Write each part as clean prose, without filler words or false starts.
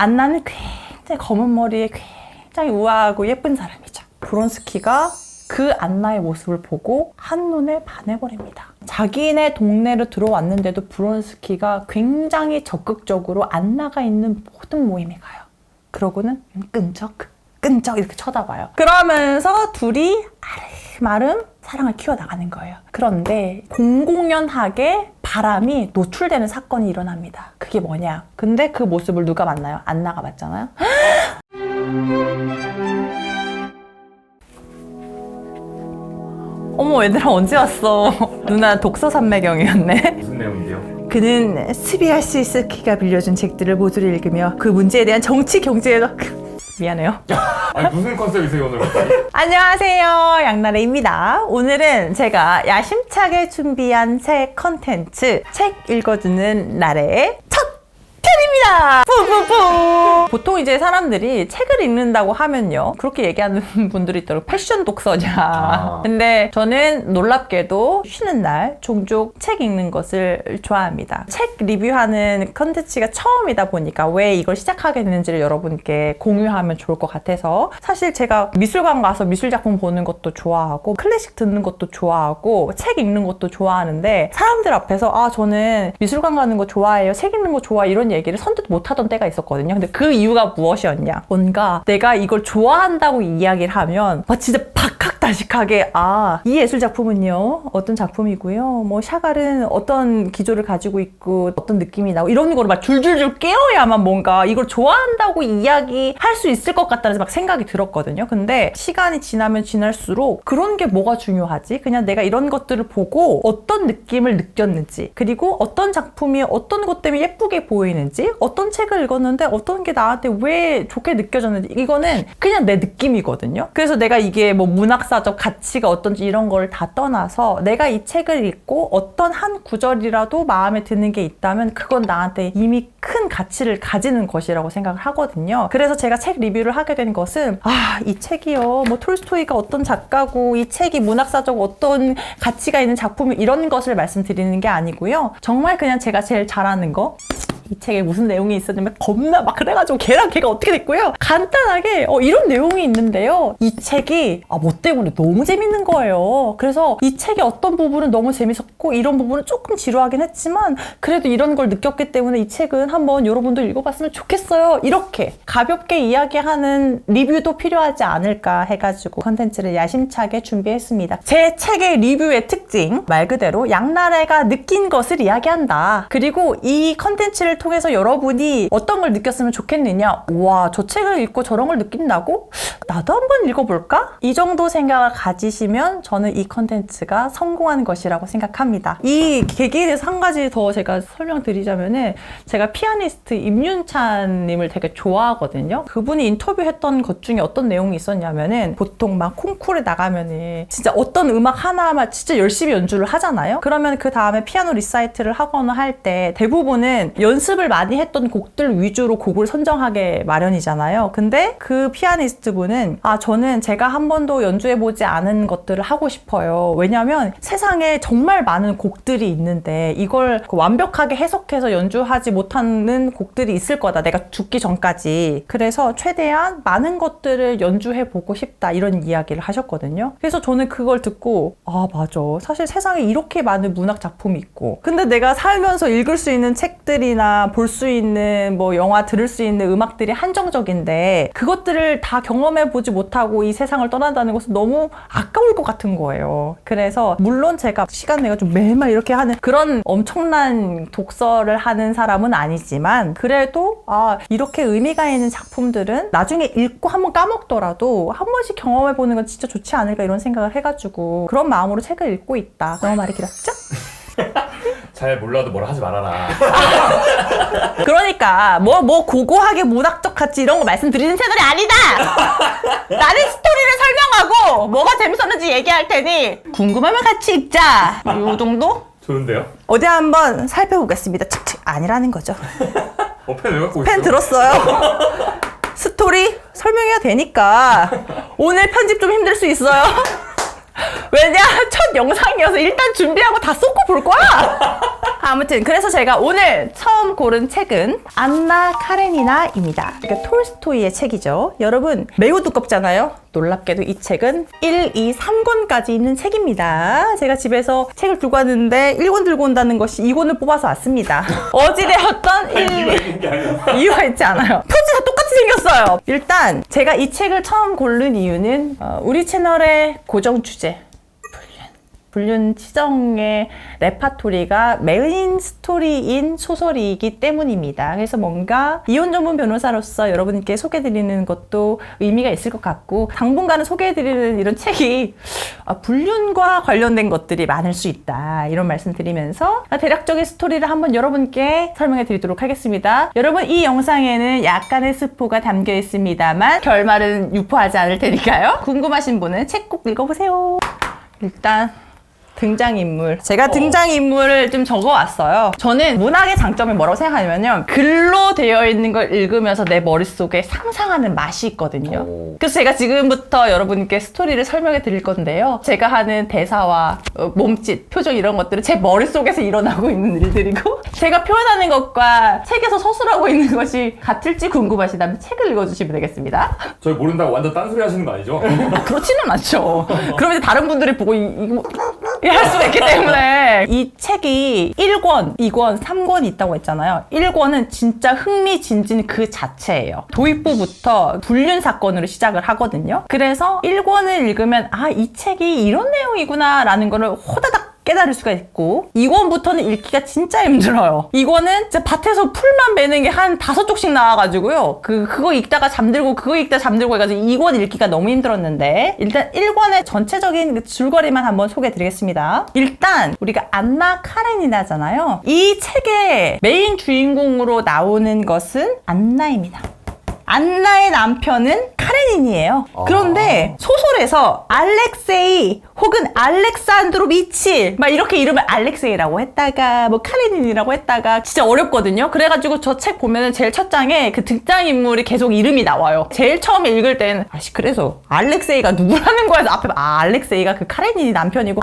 안나는 굉장히 검은 머리에 굉장히 우아하고 예쁜 사람이죠. 브론스키가 그 안나의 모습을 보고 한눈에 반해버립니다. 자기네 동네로 들어왔는데도 브론스키가 굉장히 적극적으로 안나가 있는 모든 모임에 가요. 그러고는 끈적 이렇게 쳐다봐요. 그러면서 둘이 아름아름 사랑을 키워나가는 거예요. 그런데 공공연하게 바람이 노출되는 사건이 일어납니다. 그게 뭐냐? 근데 그 모습을 누가 만나요? 안나가 맞잖아요. 어머, 얘들아 언제 왔어? 누나 독서 산매경이었네. 무슨 내용인데요? 그는 스비아시 스키가 빌려준 책들을 모두를 읽으며 그 문제에 대한 정치 경제에도 미안해요. 아니 무슨 컨셉이세요 오늘 갑자기? 안녕하세요, 양나래입니다. 오늘은 제가 야심차게 준비한 새 컨텐츠 책 읽어주는 나래의 첫 편입니다. 푸푸푸. 보통 이제 사람들이 책을 읽는다고 하면요, 그렇게 얘기하는 분들이 있더라고요. 패션 독서냐. 근데 저는 놀랍게도 쉬는 날 종종 책 읽는 것을 좋아합니다. 책 리뷰하는 컨텐츠가 처음이다 보니까 왜 이걸 시작하게 됐는지를 여러분께 공유하면 좋을 것 같아서, 사실 제가 미술관 가서 미술작품 보는 것도 좋아하고 클래식 듣는 것도 좋아하고 책 읽는 것도 좋아하는데, 사람들 앞에서 저는 미술관 가는 거 좋아해요, 책 읽는 거 좋아, 이런 얘기를 선뜻 못하던 때가 있었거든요. 근데 그 이유가 무엇이었냐? 뭔가 내가 이걸 좋아한다고 이야기를 하면 진짜 박학다식하게 이 예술작품은요 어떤 작품이고요, 뭐 샤갈은 어떤 기조를 가지고 있고 어떤 느낌이 나고, 이런 거를 막 줄줄줄 깨워야만 뭔가 이걸 좋아한다고 이야기할 수 있을 것 같다는 막 생각이 들었거든요. 근데 시간이 지나면 지날수록 그런 게 뭐가 중요하지? 그냥 내가 이런 것들을 보고 어떤 느낌을 느꼈는지, 그리고 어떤 작품이 어떤 것 때문에 예쁘게 보이는지, 어떤 책을 읽었는데 어떤 게 나한테 왜 좋게 느껴졌는지, 이거는 그냥 내 느낌이거든요. 그래서 내가 이게 뭐 문학사적 가치가 어떤지 이런 걸 다 떠나서 내가 이 책을 읽고 어떤 한 구절이라도 마음에 드는 게 있다면 그건 나한테 이미 큰 가치를 가지는 것이라고 생각을 하거든요. 그래서 제가 책 리뷰를 하게 된 것은 이 책이요, 뭐 톨스토이가 어떤 작가고 이 책이 문학사적 어떤 가치가 있는 작품이, 이런 것을 말씀드리는 게 아니고요. 정말 그냥 제가 제일 잘하는 거, 이 책에 무슨 내용이 있었냐면 겁나 막 그래가지고 걔랑 걔가 어떻게 됐고요, 간단하게 이런 내용이 있는데요, 이 책이 뭐 때문에 너무 재밌는 거예요. 그래서 이 책의 어떤 부분은 너무 재밌었고 이런 부분은 조금 지루하긴 했지만 그래도 이런 걸 느꼈기 때문에 이 책은 한번 여러분도 읽어봤으면 좋겠어요, 이렇게 가볍게 이야기하는 리뷰도 필요하지 않을까 해가지고 컨텐츠를 야심차게 준비했습니다. 제 책의 리뷰의 특징, 말 그대로 양나래가 느낀 것을 이야기한다. 그리고 이 컨텐츠를 통해서 여러분이 어떤 걸 느꼈으면 좋겠느냐, 와, 저 책을 읽고 저런 걸 느낀다고? 나도 한번 읽어볼까? 이 정도 생각을 가지시면 저는 이 컨텐츠가 성공한 것이라고 생각합니다. 이 계기에 대해서 한 가지 더 제가 설명드리자면은, 제가 피아니스트 임윤찬 님을 되게 좋아하거든요. 그분이 인터뷰했던 것 중에 어떤 내용이 있었냐면은, 보통 막 콩쿠르에 나가면은 진짜 어떤 음악 하나만 진짜 열심히 연주를 하잖아요. 그러면 그 다음에 피아노 리사이트를 하거나 할 때 대부분은 연습을 많이 했던 곡들 위주로 곡을 선정하게 마련이잖아요. 근데 그 피아니스트 분은 저는 제가 한 번도 연주해보지 않은 것들을 하고 싶어요. 왜냐면 세상에 정말 많은 곡들이 있는데 이걸 완벽하게 해석해서 연주하지 못하는 곡들이 있을 거다, 내가 죽기 전까지. 그래서 최대한 많은 것들을 연주해보고 싶다, 이런 이야기를 하셨거든요. 그래서 저는 그걸 듣고 맞아, 사실 세상에 이렇게 많은 문학 작품이 있고, 근데 내가 살면서 읽을 수 있는 책들이나 볼 수 있는 뭐 영화, 들을 수 있는 음악들이 한정적인데 그것들을 다 경험해보지 못하고 이 세상을 떠난다는 것은 너무 아까울 것 같은 거예요. 그래서 물론 제가 시간 내가지고 매일매일 이렇게 하는 그런 엄청난 독서를 하는 사람은 아니지만, 그래도 이렇게 의미가 있는 작품들은 나중에 읽고 한번 까먹더라도 한 번씩 경험해보는 건 진짜 좋지 않을까, 이런 생각을 해가지고 그런 마음으로 책을 읽고 있다. 너무 말이 길었죠? 잘 몰라도 뭐라 하지 말아라. 그러니까 뭐 고고하게 문학적 가치 이런 거 말씀드리는 채널이 아니다. 나는 스토리를 설명하고 뭐가 재밌었는지 얘기할 테니 궁금하면 같이 읽자, 요 정도? 좋은데요? 어디 한번 살펴보겠습니다. 아니라는 거죠. 펜 왜 갖고 있어? 펜 들었어요? 스토리 설명해야 되니까 오늘 편집 좀 힘들 수 있어요. 왜냐? 첫 영상이어서 일단 준비하고 다 쏟고 볼 거야! 아무튼 그래서 제가 오늘 처음 고른 책은 안나 카레니나입니다. 이게 톨스토이의 책이죠. 여러분 매우 두껍잖아요. 놀랍게도 이 책은 1, 2, 3권까지 있는 책입니다. 제가 집에서 책을 들고 왔는데 1권 들고 온다는 것이 2권을 뽑아서 왔습니다. 어찌되었던 1, 이유가 있지 않아요. 표지가 똑같이 생겼어요. 일단 제가 이 책을 처음 고른 이유는 우리 채널의 고정 주제 불륜 치정의 레파토리가 메인 스토리인 소설이기 때문입니다. 그래서 뭔가 이혼 전문 변호사로서 여러분께 소개해드리는 것도 의미가 있을 것 같고 당분간은 소개해드리는 이런 책이 불륜과 관련된 것들이 많을 수 있다. 이런 말씀 드리면서 대략적인 스토리를 한번 여러분께 설명해 드리도록 하겠습니다. 여러분 이 영상에는 약간의 스포가 담겨 있습니다만 결말은 유포하지 않을 테니까요. 궁금하신 분은 책 꼭 읽어보세요. 일단 등장인물. 제가 등장인물을 좀 적어왔어요. 저는 문학의 장점이 뭐라고 생각하냐면요. 글로 되어 있는 걸 읽으면서 내 머릿속에 상상하는 맛이 있거든요. 그래서 제가 지금부터 여러분께 스토리를 설명해 드릴 건데요. 제가 하는 대사와 몸짓, 표정 이런 것들은 제 머릿속에서 일어나고 있는 일들이고 제가 표현하는 것과 책에서 서술하고 있는 것이 같을지 궁금하시다면 책을 읽어주시면 되겠습니다. 저희 모른다고 완전 딴소리 하시는 거 아니죠? 그렇지는 않죠. 그러면 이제 다른 분들이 보고 이거 할 수가 있기 때문에 이 책이 1권, 2권, 3권이 있다고 했잖아요. 1권은 진짜 흥미진진 그 자체예요. 도입부부터 불륜 사건으로 시작을 하거든요. 그래서 1권을 읽으면 이 책이 이런 내용이구나 라는 거를 호다닥 깨달을 수가 있고 2권부터는 읽기가 진짜 힘들어요. 2권은 진짜 밭에서 풀만 매는 게 한 5쪽씩 나와가지고요. 그거 읽다가 잠들고 그거 읽다가 잠들고 해가지고 2권 읽기가 너무 힘들었는데 일단 1권의 전체적인 줄거리만 한번 소개해드리겠습니다. 일단 우리가 안나 카레니나잖아요. 이 책의 메인 주인공으로 나오는 것은 안나입니다. 안나의 남편은 카레닌이에요. 그런데 소설에서 알렉세이 혹은 알렉산드로비치 막 이렇게 이름을 알렉세이라고 했다가 뭐 카레닌이라고 했다가 진짜 어렵거든요. 그래가지고 저 책 보면은 제일 첫 장에 그 등장인물이 계속 이름이 나와요. 제일 처음에 읽을 때는 그래서 알렉세이가 누구라는 거야? 앞에 알렉세이가 그 카레닌이 남편이고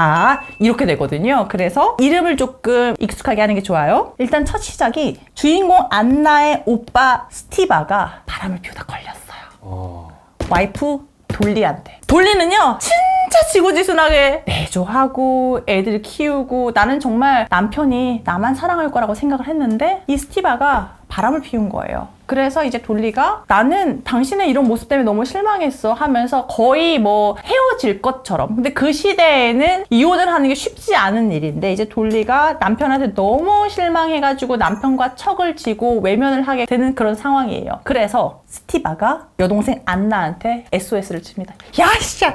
이렇게 되거든요. 그래서 이름을 조금 익숙하게 하는 게 좋아요. 일단 첫 시작이 주인공 안나의 오빠 스티바가 바람을 피우다 걸렸어요. 와이프 돌리한테. 돌리는요 진짜 지고지순하게 내조하고 애들 키우고 나는 정말 남편이 나만 사랑할 거라고 생각을 했는데 이 스티바가 바람을 피운 거예요. 그래서 이제 돌리가 나는 당신의 이런 모습 때문에 너무 실망했어 하면서 거의 뭐 헤어질 것처럼. 근데 그 시대에는 이혼을 하는 게 쉽지 않은 일인데 이제 돌리가 남편한테 너무 실망해가지고 남편과 척을 지고 외면을 하게 되는 그런 상황이에요. 그래서 스티바가 여동생 안나한테 SOS를 칩니다. 야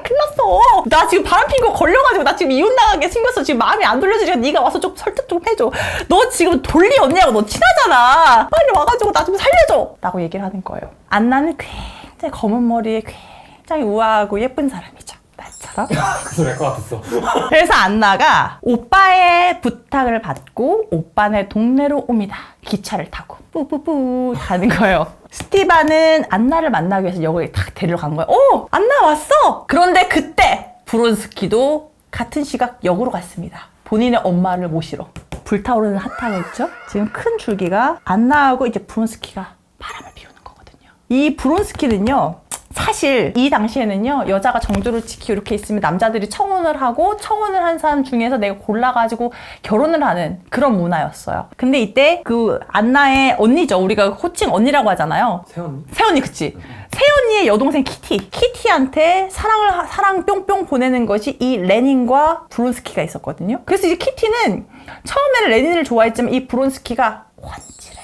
큰일 났어. 나 지금 바람 핀 거 걸려가지고 나 지금 이혼 나가게 생겼어. 지금 마음이 안 돌려지니까 네가 와서 좀 설득 좀 해줘. 너 지금 돌리 언니하고 너 친하잖아. 빨리 와가지고 나 좀 살려줘. 라고 얘기를 하는 거예요. 안나는 굉장히 검은 머리에 굉장히 우아하고 예쁜 사람이죠. 나처럼. 그 소리 할 것 같았어. 그래서 안나가 오빠의 부탁을 받고 오빠네 동네로 옵니다. 기차를 타고 뿌뿌뿌 가는 거예요. 스티바는 안나를 만나기 위해서 역을 딱 데려간 거예요. 안나 왔어! 그런데 그때 브론스키도 같은 시각 역으로 갔습니다. 본인의 엄마를 모시러. 불타오르는 핫하고 있죠? 지금 큰 줄기가 안나하고 이제 브론스키가 바람을 피우는 거거든요. 이 브론스키는요, 사실 이 당시에는요, 여자가 정조를 지키고 이렇게 있으면 남자들이 청혼을 하고 청혼을 한 사람 중에서 내가 골라가지고 결혼을 하는 그런 문화였어요. 근데 이때 그 안나의 언니죠. 우리가 호칭 언니라고 하잖아요. 새언니 그치? 새언니의 여동생 키티한테 사랑 뿅뿅 보내는 것이 이 레닌과 브론스키가 있었거든요. 그래서 이제 키티는 처음에는 레닌을 좋아했지만 이 브론스키가 환칠해.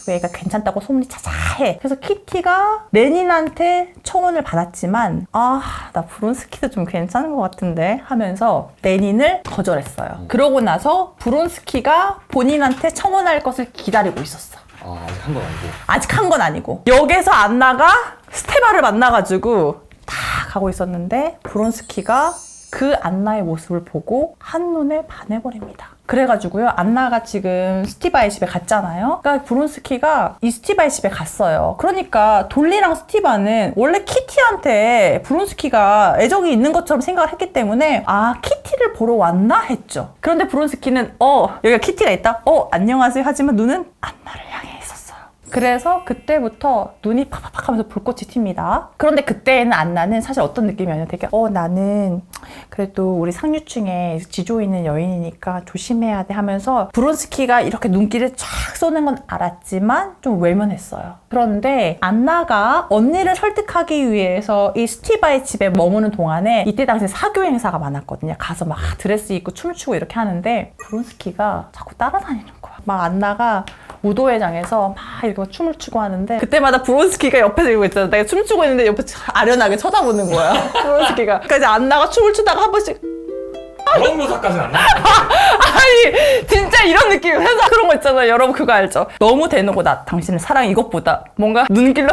그리고 얘가 괜찮다고 소문이 자자해. 그래서 키티가 레닌한테 청혼을 받았지만 나 브론스키도 좀 괜찮은 것 같은데 하면서 레닌을 거절했어요. 그러고 나서 브론스키가 본인한테 청혼할 것을 기다리고 있었어. 아직 한 건 아니고. 아직 한 건 아니고. 여기서 안나가 스테바를 만나가지고 다 가고 있었는데 브론스키가 그 안나의 모습을 보고 한눈에 반해버립니다. 그래가지고요, 안나가 지금 스티바의 집에 갔잖아요. 그러니까 브론스키가 이 스티바의 집에 갔어요. 그러니까 돌리랑 스티바는 원래 키티한테 브론스키가 애정이 있는 것처럼 생각을 했기 때문에 아, 키티를 보러 왔나 했죠. 그런데 브론스키는 여기가 키티가 있다? 안녕하세요 하지만 눈은 안나를 향해 있었어요. 그래서 그때부터 눈이 팍팍팍 하면서 불꽃이 튑니다. 그런데 그때는 안나는 사실 어떤 느낌이었냐면 되게 나는 그래도 우리 상류층에 지조 있는 여인이니까 조심해야 돼 하면서 브론스키가 이렇게 눈길을 쫙 쏘는 건 알았지만 좀 외면했어요. 그런데 안나가 언니를 설득하기 위해서 이 스티바의 집에 머무는 동안에 이때 당시에 사교 행사가 많았거든요. 가서 막 드레스 입고 춤을 추고 이렇게 하는데 브론스키가 자꾸 따라다니는 거야. 막 안나가 무도회장에서 막 이렇게 춤을 추고 하는데 그때마다 브론스키가 옆에서 이러고 있잖아. 내가 춤추고 있는데 옆에 아련하게 쳐다보는 거야. 브론스키가. 그래서 안나가 춤을 추다가 한 번씩 그런 묘사까지는 안 나와. 아니 진짜 이런 느낌. 그래서 그런 거 있잖아요. 여러분 그거 알죠? 너무 대놓고 나 당신을 사랑해 이것보다 뭔가 눈길로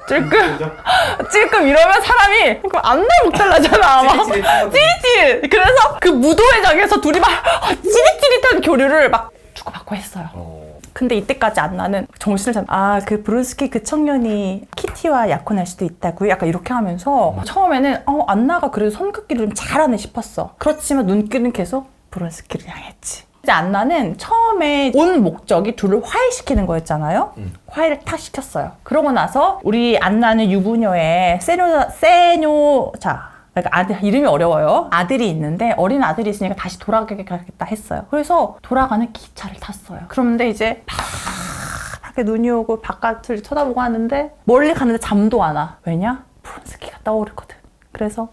찔끔 이러면 사람이 안나 목달라잖아. 막 찌릿찌릿. 그래서 그 무도회장에서 둘이 막 찌릿찌릿한 교류를 막 주고받고 했어요. 근데 이때까지 안나는 정신을 그 브론스키 그 청년이 키티와 약혼할 수도 있다고요? 약간 이렇게 하면서 처음에는 안나가 그래도 손긋기를 좀 잘하네 싶었어. 그렇지만 눈길은 계속 브론스키를 향했지. 이제 안나는 처음에 온 목적이 둘을 화해시키는 거였잖아요. 화해를 탁 시켰어요. 그러고 나서 우리 안나는 유부녀의 그러니까 아들, 이름이 어려워요. 아들이 있는데 어린 아들이 있으니까 다시 돌아가겠다 했어요. 그래서 돌아가는 기차를 탔어요. 그런데 이제 파랗게 눈이 오고 바깥을 쳐다보고 하는데 멀리 가는데 잠도 안 와. 왜냐? 브론스키가 떠오르거든. 그래서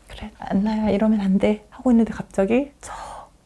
그래 안나야 이러면 안 돼 하고 있는데 갑자기 저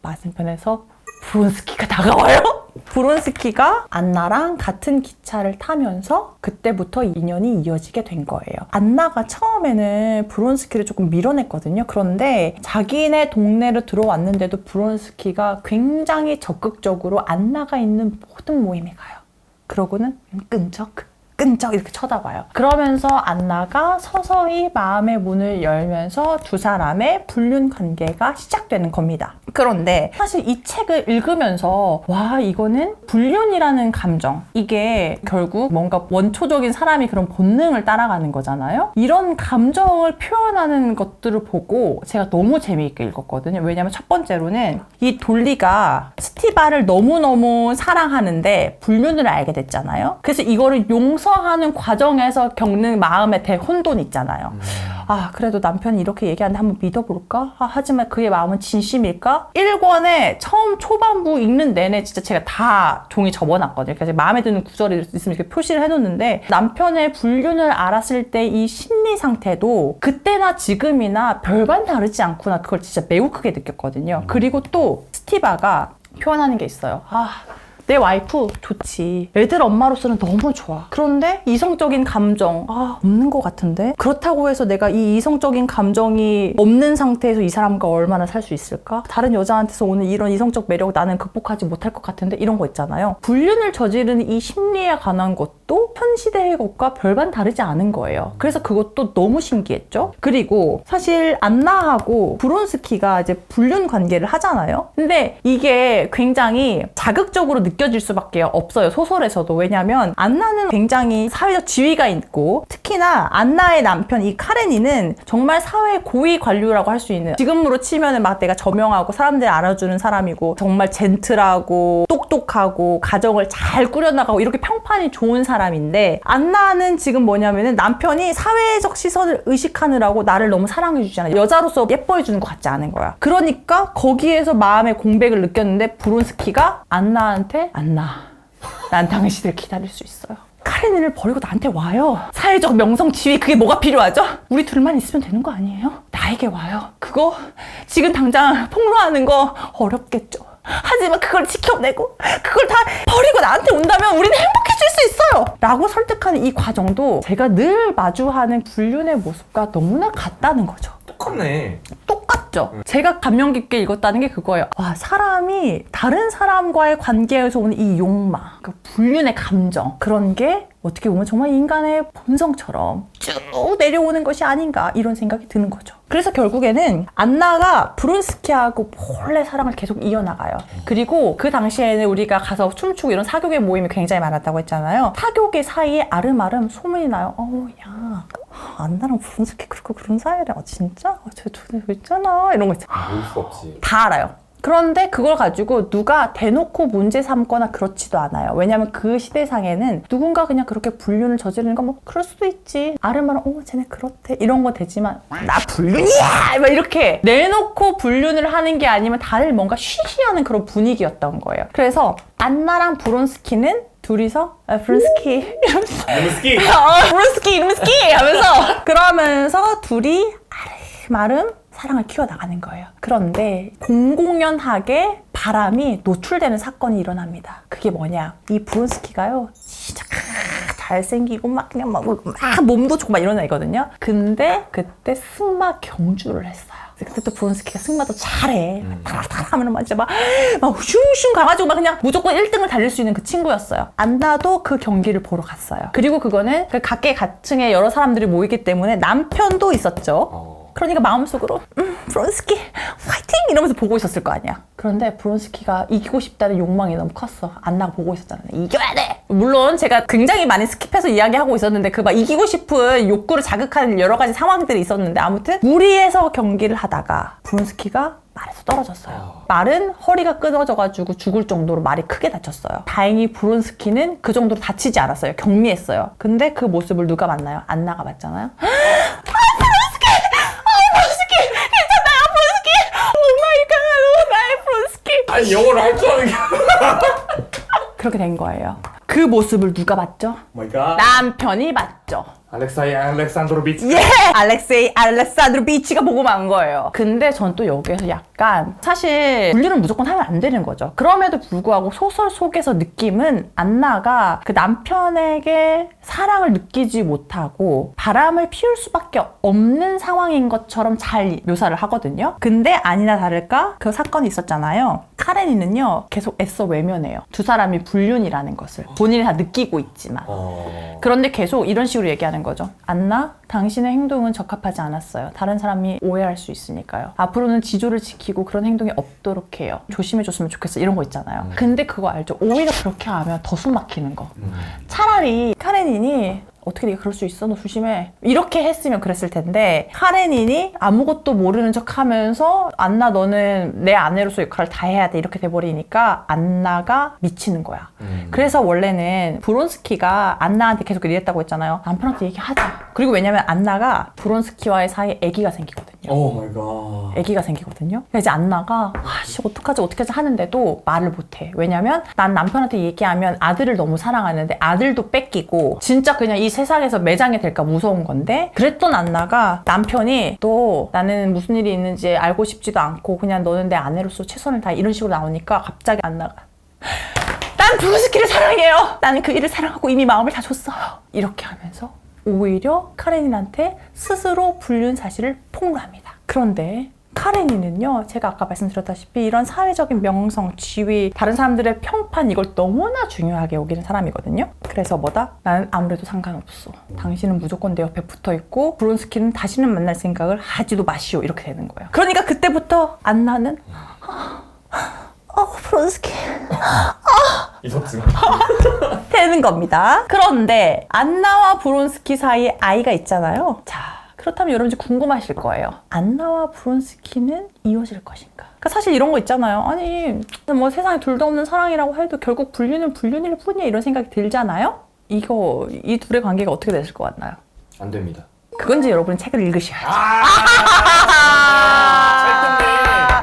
맞은편에서 브론스키가 다가와요. 브론스키가 안나랑 같은 기차를 타면서 그때부터 인연이 이어지게 된 거예요. 안나가 처음에는 브론스키를 조금 밀어냈거든요. 그런데 자기네 동네로 들어왔는데도 브론스키가 굉장히 적극적으로 안나가 있는 모든 모임에 가요. 그러고는 끈적 이렇게 쳐다봐요. 그러면서 안나가 서서히 마음의 문을 열면서 두 사람의 불륜 관계가 시작되는 겁니다. 그런데 사실 이 책을 읽으면서 와 이거는 불륜이라는 감정, 이게 결국 뭔가 원초적인 사람이 그런 본능을 따라가는 거잖아요. 이런 감정을 표현하는 것들을 보고 제가 너무 재미있게 읽었거든요. 왜냐면 첫 번째로는 이 돌리가 스티바를 너무너무 사랑하는데 불륜을 알게 됐잖아요. 그래서 이거를 용서하는 과정에서 겪는 마음의 대혼돈 있잖아요. 그래도 남편이 이렇게 얘기하는데 한번 믿어볼까? 하지만 그의 마음은 진심일까? 1권에 처음 초반부 읽는 내내 진짜 제가 다 종이 접어놨거든요. 그래서 마음에 드는 구절이 있으면 이렇게 표시를 해놓는데 남편의 불륜을 알았을 때 이 심리 상태도 그때나 지금이나 별반 다르지 않구나. 그걸 진짜 매우 크게 느꼈거든요. 그리고 또 스티바가 표현하는 게 있어요. 내 와이프 좋지. 애들 엄마로서는 너무 좋아. 그런데 이성적인 감정 없는 것 같은데? 그렇다고 해서 내가 이 이성적인 감정이 없는 상태에서 이 사람과 얼마나 살 수 있을까? 다른 여자한테서 오는 이런 이성적 매력 나는 극복하지 못할 것 같은데? 이런 거 있잖아요. 불륜을 저지르는 이 심리에 관한 것도 현 시대의 것과 별반 다르지 않은 거예요. 그래서 그것도 너무 신기했죠? 그리고 사실 안나하고 브론스키가 이제 불륜 관계를 하잖아요. 근데 이게 굉장히 자극적으로 느껴질 수밖에 없어요. 소설에서도. 왜냐면 안나는 굉장히 사회적 지위가 있고 특히나 안나의 남편 이 카레니는 정말 사회 고위 관료라고 할 수 있는, 지금으로 치면은 막 내가 저명하고 사람들 알아주는 사람이고 정말 젠틀하고 똑똑하고 가정을 잘 꾸려나가고 이렇게 평판이 좋은 사람인데 안나는 지금 뭐냐면은 남편이 사회적 시선을 의식하느라고 나를 너무 사랑해주잖아. 여자로서 예뻐해주는 것 같지 않은 거야. 그러니까 거기에서 마음의 공백을 느꼈는데 브론스키가 안나한테 안나, 난 당신을 기다릴 수 있어요. 카레니를 버리고 나한테 와요. 사회적 명성, 지위 그게 뭐가 필요하죠? 우리 둘만 있으면 되는 거 아니에요? 나에게 와요. 그거 지금 당장 폭로하는 거 어렵겠죠. 하지만 그걸 지켜내고 그걸 다 버리고 나한테 온다면 우리는 행복해질 수 있어요 라고 설득하는 이 과정도 제가 늘 마주하는 불륜의 모습과 너무나 같다는 거죠. 똑같네. 똑같죠. 제가 감명 깊게 읽었다는 게 그거예요. 사람이 다른 사람과의 관계에서 오는 이 욕망, 그 불륜의 감정, 그런 게 어떻게 보면 정말 인간의 본성처럼 쭉 내려오는 것이 아닌가 이런 생각이 드는 거죠. 그래서 결국에는 안나가 브론스키하고 몰래 사랑을 계속 이어나가요. 그리고 그 당시에는 우리가 가서 춤추고 이런 사교계 모임이 굉장히 많았다고 했잖아요. 사교계 사이에 아름아름 소문이 나요. 야, 안나랑 브론스키 그렇고 그런 사이래. 진짜? 쟤 둘이 있잖아. 이런 거 있잖아. 모를 수 없지. 다 알아요. 그런데 그걸 가지고 누가 대놓고 문제 삼거나 그렇지도 않아요. 왜냐면 그 시대상에는 누군가 그냥 그렇게 불륜을 저지르는 건 뭐 그럴 수도 있지. 아름아름 쟤네 그렇대 이런 거 되지만 나 불륜이야! 막 이렇게 내놓고 불륜을 하는 게 아니면 다들 뭔가 쉬쉬하는 그런 분위기였던 거예요. 그래서 안나랑 브론스키는 둘이서 브론스키 이러면서 브론스키! 브론스키 이름스키 하면서 그러면서 둘이 아름아름 사랑을 키워나가는 거예요. 그런데 공공연하게 바람이 노출되는 사건이 일어납니다. 그게 뭐냐? 이 브론스키가요, 진짜 잘생기고 막 그냥 막 몸도 좋고 막 이런 애거든요. 근데 그때 승마 경주를 했어요. 그때 또 브론스키가 승마도 잘해. 타락타락 하면 막 진짜 막 슝슝 가가지고 막 그냥 무조건 1등을 달릴 수 있는 그 친구였어요. 안나도 그 경기를 보러 갔어요. 그리고 그거는 그 각계각층의 여러 사람들이 모이기 때문에 남편도 있었죠. 그러니까 마음속으로 브론스키 화이팅! 이러면서 보고 있었을 거 아니야. 그런데 브론스키가 이기고 싶다는 욕망이 너무 컸어. 안나가 보고 있었잖아요. 이겨야 돼! 물론 제가 굉장히 많이 스킵해서 이야기하고 있었는데 그 막 이기고 싶은 욕구를 자극하는 여러 가지 상황들이 있었는데 아무튼 무리해서 경기를 하다가 브론스키가 말에서 떨어졌어요. 말은 허리가 끊어져가지고 죽을 정도로 말이 크게 다쳤어요. 다행히 브론스키는 그 정도로 다치지 않았어요. 경미했어요. 근데 그 모습을 누가 봤나요? 안나가 봤잖아요. 아니 영어를 할 줄 아는 게 그렇게 된 거예요. 그 모습을 누가 봤죠? 마이 갓. 남편이 봤죠. 알렉사이 알렉산드로비치. 예! 알렉세이 알렉산드로비치가 보고 만 거예요. 근데 전 또 여기에서 약간 사실 분류는 무조건 하면 안 되는 거죠. 그럼에도 불구하고 소설 속에서 느낌은 안나가 그 남편에게 사랑을 느끼지 못하고 바람을 피울 수밖에 없는 상황인 것처럼 잘 묘사를 하거든요. 근데 아니나 다를까 그 사건이 있었잖아요. 카레니는요 계속 애써 외면해요. 두 사람이 불륜이라는 것을 본인이 다 느끼고 있지만 그런데 계속 이런 식으로 얘기하는 거죠. 안나, 당신의 행동은 적합하지 않았어요. 다른 사람이 오해할 수 있으니까요. 앞으로는 지조를 지키고 그런 행동이 없도록 해요. 조심해줬으면 좋겠어. 이런 거 있잖아요. 근데 그거 알죠? 오히려 그렇게 하면 더 숨 막히는 거. 차라리 카레닌이 어떻게 네가 그럴 수 있어? 너 조심해. 이렇게 했으면 그랬을 텐데 카레닌이 아무것도 모르는 척 하면서 안나 너는 내 아내로서 역할을 다 해야 돼 이렇게 돼버리니까 안나가 미치는 거야. 그래서 원래는 브론스키가 안나한테 계속 이랬다고 했잖아요. 남편한테 얘기하자. 그리고 왜냐면 안나가 브론스키와의 사이에 아기가 생기거든요. 오 마이 갓. 아기가 생기거든요. 그래서 이제 안나가 어떡하지 하는데도 말을 못해. 왜냐면 난 남편한테 얘기하면 아들을 너무 사랑하는데 아들도 뺏기고 진짜 그냥 이 세상에서 매장이 될까 무서운 건데 그랬던 안나가 남편이 또 나는 무슨 일이 있는지 알고 싶지도 않고 그냥 너는 내 아내로서 최선을 다해 이런 식으로 나오니까 갑자기 안나가 난 브론스키를 사랑해요. 나는 그 일을 사랑하고 이미 마음을 다 줬어요. 이렇게 하면서 오히려 카레닌한테 스스로 불륜 사실을 폭로합니다. 그런데 카레니는요, 제가 아까 말씀드렸다시피 이런 사회적인 명성, 지위, 다른 사람들의 평판 이걸 너무나 중요하게 여기는 사람이거든요. 그래서 뭐다? 나는 아무래도 상관없어. 당신은 무조건 내 옆에 붙어있고 브론스키는 다시는 만날 생각을 하지도 마시오. 이렇게 되는 거예요. 그러니까 그때부터 안나는 브론스키 있었지만 되는 겁니다. 그런데 안나와 브론스키 사이에 아이가 있잖아요. 자, 그렇다면 여러분 이제 궁금하실 거예요. 안나와 브론스키는 이어질 것인가? 그러니까 사실 이런 거 있잖아요. 아니 뭐 세상에 둘도 없는 사랑이라고 해도 결국 불륜은 불륜일 뿐이야 이런 생각이 들잖아요. 이 둘의 관계가 어떻게 됐을 것 같나요? 안 됩니다. 그건 이제 여러분이 책을 읽으셔야죠.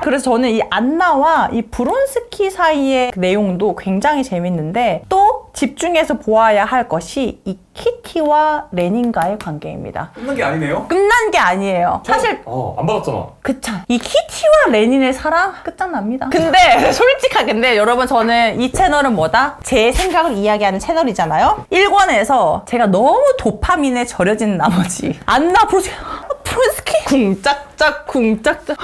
그래서 저는 이 안나와 이 브론스키 사이의 내용도 굉장히 재밌는데 또 집중해서 보아야 할 것이 이 키티와 레닌과의 관계입니다. 끝난 게 아니네요? 끝난 게 아니에요. 사실 안 받았잖아. 그쵸. 이 키티와 레닌의 사랑 끝장납니다. 근데 솔직하게 여러분 저는 이 채널은 뭐다? 제 생각을 이야기하는 채널이잖아요. 1권에서 제가 너무 도파민에 절여진 나머지 안나 브론스키 쿵짝짝 쿵짝짝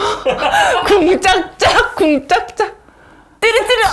쿵짝짝 쿵짝짝 띠리띠리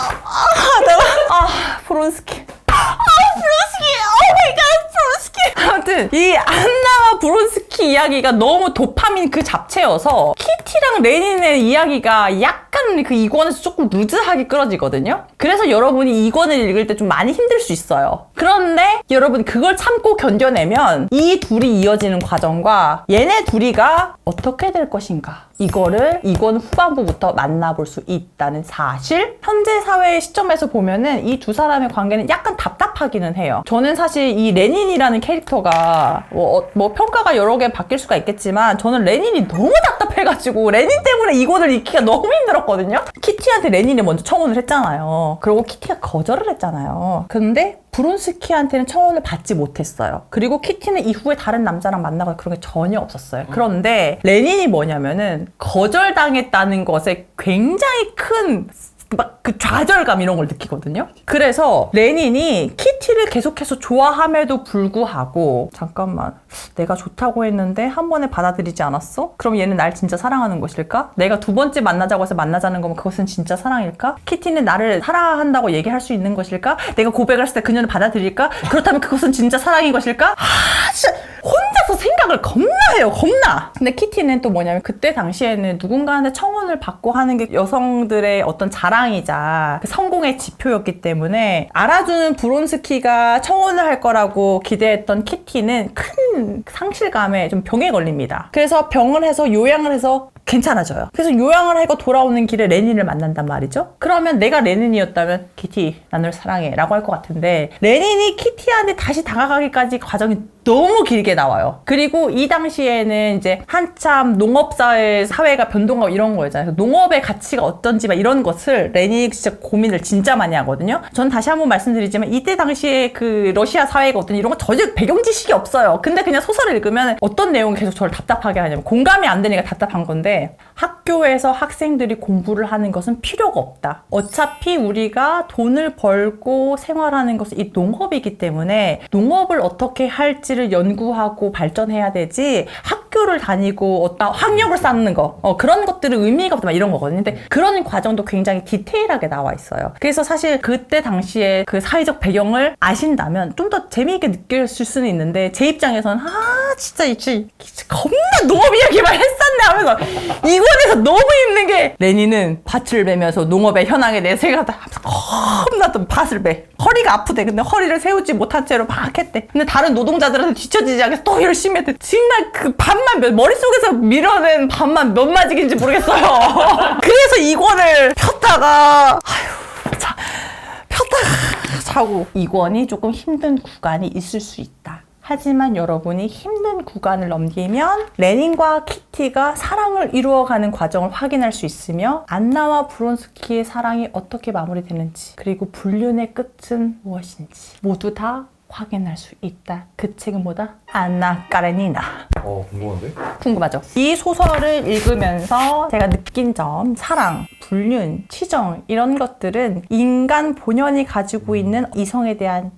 브론스키 브론스키 오마이갓 브론스키 아무튼 이 안나와 브론스키 키티 이야기가 너무 도파민 그 잡채여서 키티랑 레닌의 이야기가 약간 그 2권에서 조금 루즈하게 끌어지거든요. 그래서 여러분이 2권을 읽을 때 좀 많이 힘들 수 있어요. 그런데 여러분 그걸 참고 견뎌내면 이 둘이 이어지는 과정과 얘네 둘이가 어떻게 될 것인가, 이거를 2권 후반부부터 만나볼 수 있다는 사실. 현재 사회의 시점에서 보면은 이 두 사람의 관계는 약간 답답하기는 해요. 저는 사실 이 레닌이라는 캐릭터가 뭐 평가가 여러 개 바뀔 수가 있겠지만 저는 레닌이 너무 답답해가지고 레닌 때문에 2권을 읽기가 너무 힘들었거든요. 키티한테 레닌이 먼저 청혼을 했잖아요. 그리고 키티가 거절을 했잖아요. 근데 브론스키한테는 청혼을 받지 못했어요. 그리고 키티는 이후에 다른 남자랑 만나고 그런 게 전혀 없었어요. 그런데 레닌이 뭐냐면은 거절당했다는 것에 굉장히 큰 막 그 좌절감 이런 걸 느끼거든요. 그래서 레닌이 키티를 계속해서 좋아함에도 불구하고 잠깐만, 내가 좋다고 했는데 한 번에 받아들이지 않았어? 그럼 얘는 날 진짜 사랑하는 것일까? 내가 두 번째 만나자고 해서 만나자는 거면 그것은 진짜 사랑일까? 키티는 나를 사랑한다고 얘기할 수 있는 것일까? 내가 고백을 했을 때 그녀는 받아들일까? 그렇다면 그것은 진짜 사랑인 것일까? 진짜 혼자서 생각을 겁나 해요. 겁나. 근데 키티는 또 뭐냐면 그때 당시에는 누군가한테 청혼을 받고 하는 게 여성들의 어떤 자랑이자 그 성공의 지표였기 때문에 알아주는 브론스키가 청혼을 할 거라고 기대했던 키티는 큰 상실감에 좀 병에 걸립니다. 그래서 병을 해서 요양을 해서 괜찮아져요. 그래서 요양을 하고 돌아오는 길에 레닌을 만난단 말이죠. 그러면 내가 레닌이었다면 키티, 난 널 사랑해 라고 할 것 같은데 레닌이 키티한테 다시 다가가기까지 과정이 너무 길게 나와요. 그리고 이 당시에는 이제 한참 사회가 변동하고 이런 거잖아요. 농업의 가치가 어떤지 막 이런 것을 레닌이 진짜 고민을 진짜 많이 하거든요. 전 다시 한번 말씀드리지만 이때 당시에 그 러시아 사회가 어떤 이런 거 전혀 배경 지식이 없어요. 근데 그냥 소설을 읽으면 어떤 내용이 계속 저를 답답하게 하냐면 공감이 안 되니까 답답한 건데, 학교에서 학생들이 공부를 하는 것은 필요가 없다. 어차피 우리가 돈을 벌고 생활하는 것은 이 농업이기 때문에 농업을 어떻게 할지를 연구하고 발전해야 되지, 학교를 다니고 어떤 학력을 쌓는 거 그런 것들은 의미가 없다 이런 거거든요. 근데 그런 과정도 굉장히 디테일하게 나와 있어요. 그래서 사실 그때 당시에 그 사회적 배경을 아신다면 좀 더 재미있게 느낄 수는 있는데, 제 입장에서는 진짜 겁나 농업 이야기만 했었네 하면서 이권에서 너무 힘든 게, 레닌은 밭을 베면서 농업의 현황에 내세가 겁나 또 밭을 배. 허리가 아프대. 근데 허리를 세우지 못한 채로 막 했대. 근데 다른 노동자들한테 뒤처지지 않게 또 열심히 했대. 정말 그 밭만 머릿속에서 밀어낸 밭만 몇 마디인지 모르겠어요. 그래서 이권을 폈다가 자고, 이권이 조금 힘든 구간이 있을 수 있다. 하지만 여러분이 힘든 구간을 넘기면 레닌과 키티가 사랑을 이루어가는 과정을 확인할 수 있으며, 안나와 브론스키의 사랑이 어떻게 마무리되는지, 그리고 불륜의 끝은 무엇인지 모두 다 확인할 수 있다. 그 책은 뭐다? 안나 까레니나. 궁금한데? 궁금하죠? 이 소설을 읽으면서 제가 느낀 점, 사랑, 불륜, 치정 이런 것들은 인간 본연이 가지고 있는 이성에 대한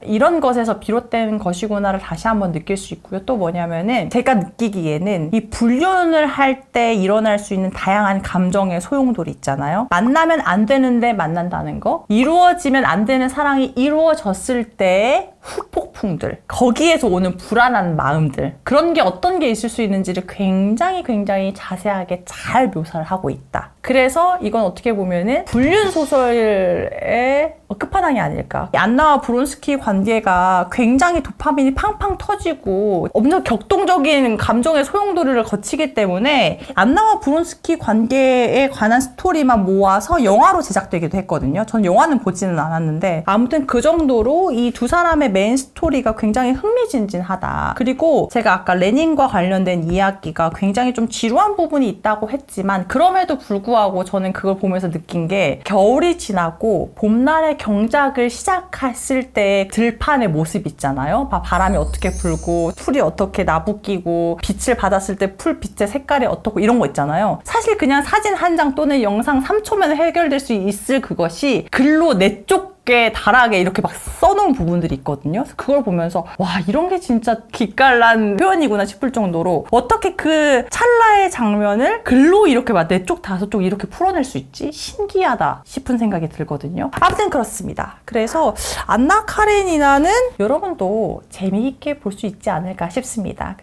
이런 것에서 비롯된 것이구나를 다시 한번 느낄 수 있고요. 또 뭐냐면은 제가 느끼기에는 이 불륜을 할 때 일어날 수 있는 다양한 감정의 소용돌이 있잖아요. 만나면 안 되는데 만난다는 거, 이루어지면 안 되는 사랑이 이루어졌을 때의 후폭풍들, 거기에서 오는 불안한 마음들, 그런 게 어떤 게 있을 수 있는지를 굉장히 자세하게 잘 묘사를 하고 있다. 그래서 이건 어떻게 보면은 불륜 소설의 끝판왕이 아닐까. 안나와 브론스키 관계가 굉장히 도파민이 팡팡 터지고 엄청 격동적인 감정의 소용돌이를 거치기 때문에 안나와 브론스키 관계에 관한 스토리만 모아서 영화로 제작되기도 했거든요. 전 영화는 보지는 않았는데 아무튼 그 정도로 이 두 사람의 메인 스토리가 굉장히 흥미진진하다. 그리고 제가 아까 레닌과 관련된 이야기가 굉장히 좀 지루한 부분이 있다고 했지만, 그럼에도 불구하고 저는 그걸 보면서 느낀 게, 겨울이 지나고 봄날의 경작을 시작했을 때 들판의 모습 있잖아요. 바람이 어떻게 불고 풀이 어떻게 나부끼고 빛을 받았을 때 풀빛의 색깔이 어떻고 이런 거 있잖아요. 사실 그냥 사진 한 장 또는 영상 3초면 해결될 수 있을 그것이 글로 내쫓게 다르게 이렇게 막 써놓은 부분들이 있거든요. 그걸 보면서 와, 이런 게 진짜 기깔난 표현이구나 싶을 정도로 어떻게 그 찰나의 장면을 글로 이렇게 막 4쪽 5쪽 이렇게 풀어낼 수 있지? 신기하다 싶은 생각이 들거든요. 아무튼 그렇습니다. 그래서 안나 카레니나는 여러분도 재미있게 볼 수 있지 않을까 싶습니다.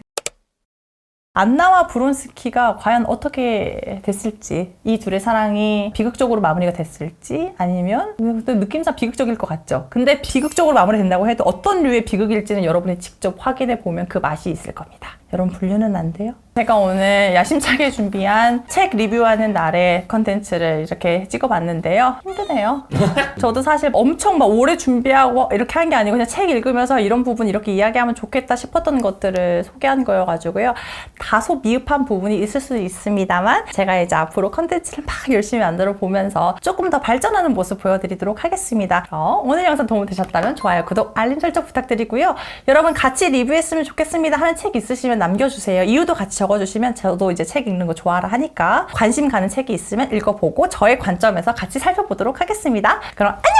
안나와 브론스키가 과연 어떻게 됐을지, 이 둘의 사랑이 비극적으로 마무리가 됐을지, 아니면 또 느낌상 비극적일 것 같죠. 근데 비극적으로 마무리된다고 해도 어떤 류의 비극일지는 여러분이 직접 확인해 보면 그 맛이 있을 겁니다. 여러분 분류는 안 돼요? 제가 오늘 야심차게 준비한 책 리뷰하는 날의 컨텐츠를 이렇게 찍어봤는데요. 힘드네요. 저도 사실 엄청 막 오래 준비하고 이렇게 한 게 아니고 그냥 책 읽으면서 이런 부분 이렇게 이야기하면 좋겠다 싶었던 것들을 소개한 거여가지고요. 다소 미흡한 부분이 있을 수 있습니다만 제가 이제 앞으로 컨텐츠를 막 열심히 만들어 보면서 조금 더 발전하는 모습 보여드리도록 하겠습니다. 오늘 영상 도움 되셨다면 좋아요, 구독, 알림 설정 부탁드리고요. 여러분 같이 리뷰했으면 좋겠습니다 하는 책 있으시면 남겨주세요. 이유도 같이 적어주시면 저도 이제 책 읽는 거 좋아라 하니까 관심 가는 책이 있으면 읽어보고 저의 관점에서 같이 살펴보도록 하겠습니다. 그럼 안녕!